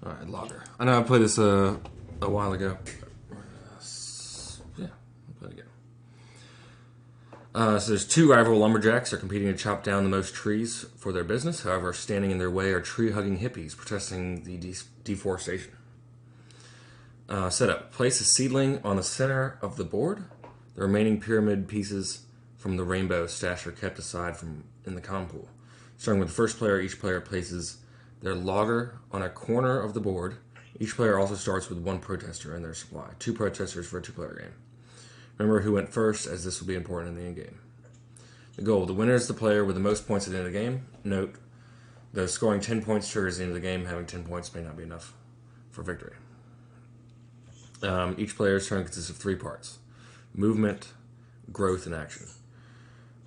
All right, logger. I know I played this a while ago. Yeah, I'll play it again. So there's two rival lumberjacks are competing to chop down the most trees for their business. However, standing in their way are tree-hugging hippies protesting the deforestation. Setup. Place a seedling on the center of the board. The remaining pyramid pieces from the rainbow stash are kept aside from in the common pool. Starting with the first player, each player places their logger on a corner of the board. Each player also starts with one protester in their supply. 2 protesters for a 2-player game. Remember who went first, as this will be important in the end game. The goal. The winner is the player with the most points at the end of the game. Note, though scoring 10 points triggers the end of the game, having 10 points may not be enough for victory. Each player's turn consists of 3 parts. Movement, growth, and action.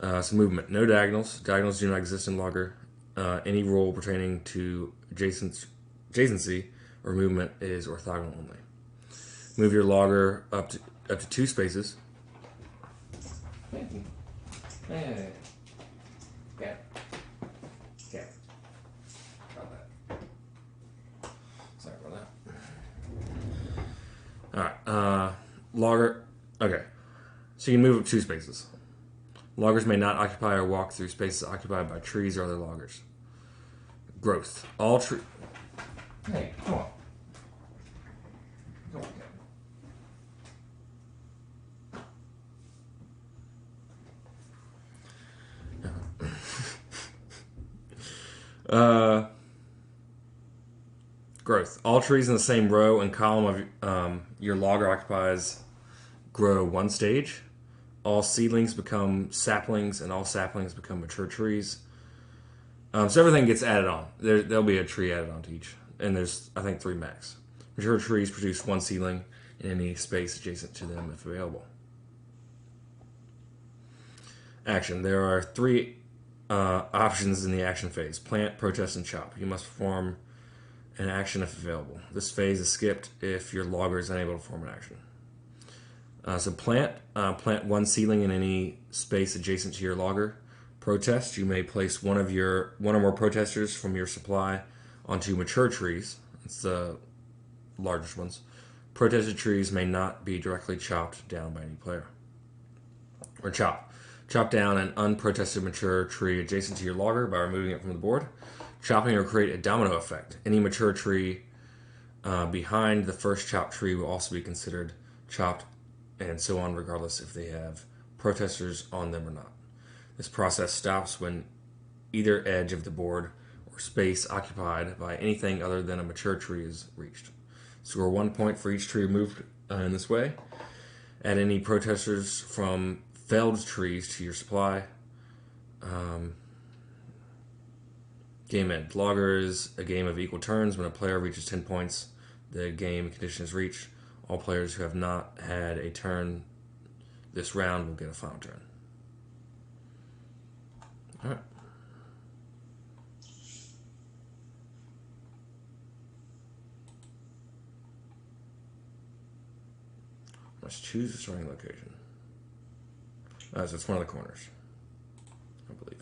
So movement. No diagonals. Diagonals do not exist in logger. Any rule pertaining to adjacency or movement is orthogonal only. Move your logger up to 2 spaces. Thank you. Hey. Yeah. Yeah. Got that. Sorry about that. Alright. Logger. Okay. So you can move up 2 spaces. Loggers may not occupy or walk through spaces occupied by trees or other loggers. Growth. All tree. Hey, come on. Come on, growth. All trees in the same row and column of your logger occupies grow 1 stage. All seedlings become saplings, and all saplings become mature trees. So everything gets added on. There'll be a tree added on to each. And there's, I think, 3 max. Mature trees produce 1 seedling in any space adjacent to them if available. Action. There are 3 options in the action phase. Plant, protest, and chop. You must perform an action if available. This phase is skipped if your logger is unable to perform an action. So plant 1 seedling in any space adjacent to your logger. Protest. You may place one or more protesters from your supply onto mature trees. It's the largest ones. Protested trees may not be directly chopped down by any player. Or chop. Chop down an unprotested mature tree adjacent to your logger by removing it from the board. Chopping will create a domino effect. Any mature tree behind the first chopped tree will also be considered chopped, and so on, regardless if they have protesters on them or not. This process stops when either edge of the board or space occupied by anything other than a mature tree is reached. Score 1 point for each tree removed in this way. Add any protesters from felled trees to your supply. Game end. Logger is a game of equal turns. When a player reaches 10 points, the game condition is reached. All players who have not had a turn this round will get a final turn. Alright. Let's choose a starting location. So it's one of the corners, I believe.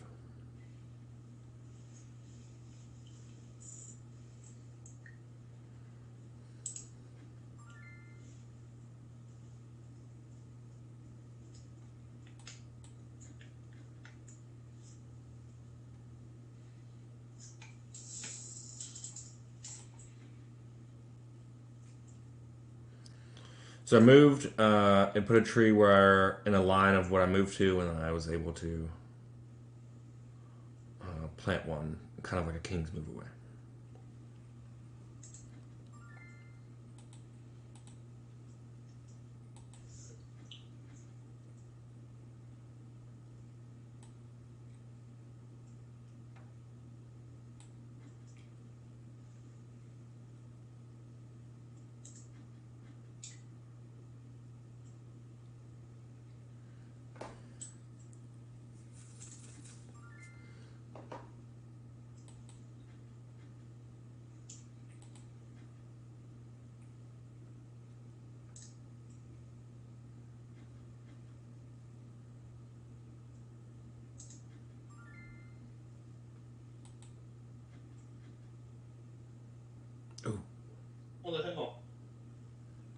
So I moved and put a tree in a line of what I moved to, and then I was able to plant one, kind of like a king's move away. Oh, What the hell?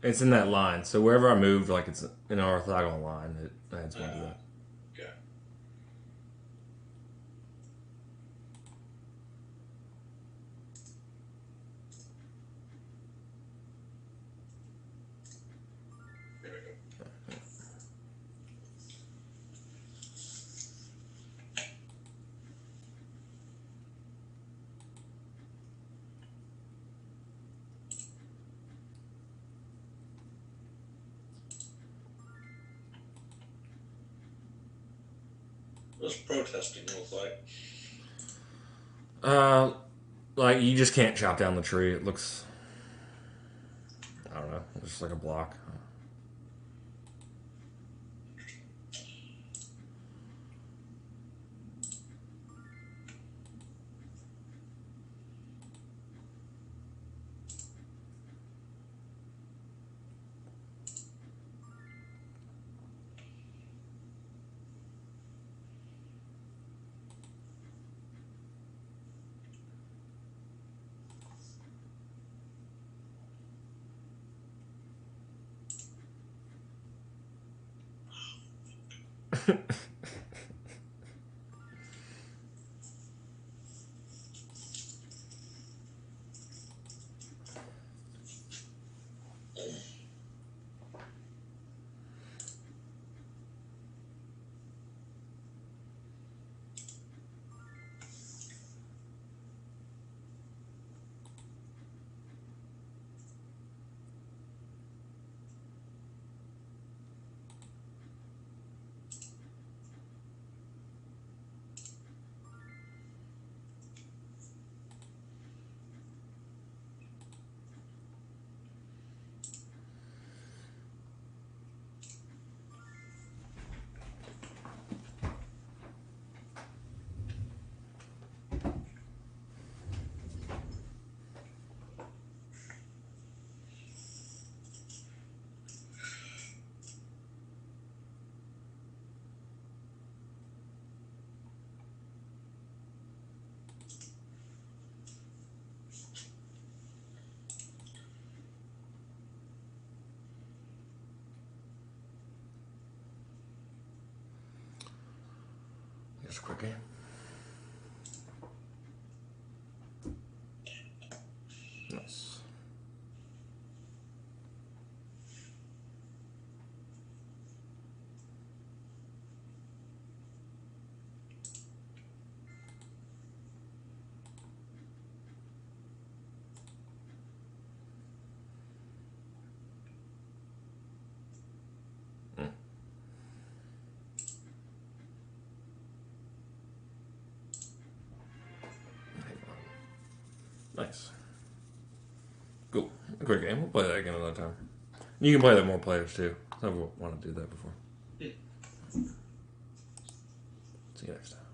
It's in that line. So wherever I moved, like it's in an orthogonal line, it adds one to that. Okay. There we go. What's protesting look like? Like you just can't chop down the tree. It looks, I don't know, it's just like a block. Just a quick game. Nice. Nice. Cool. A quick game. We'll play that again another time. You can play that with more players too. Some people want to do that before. See you next time.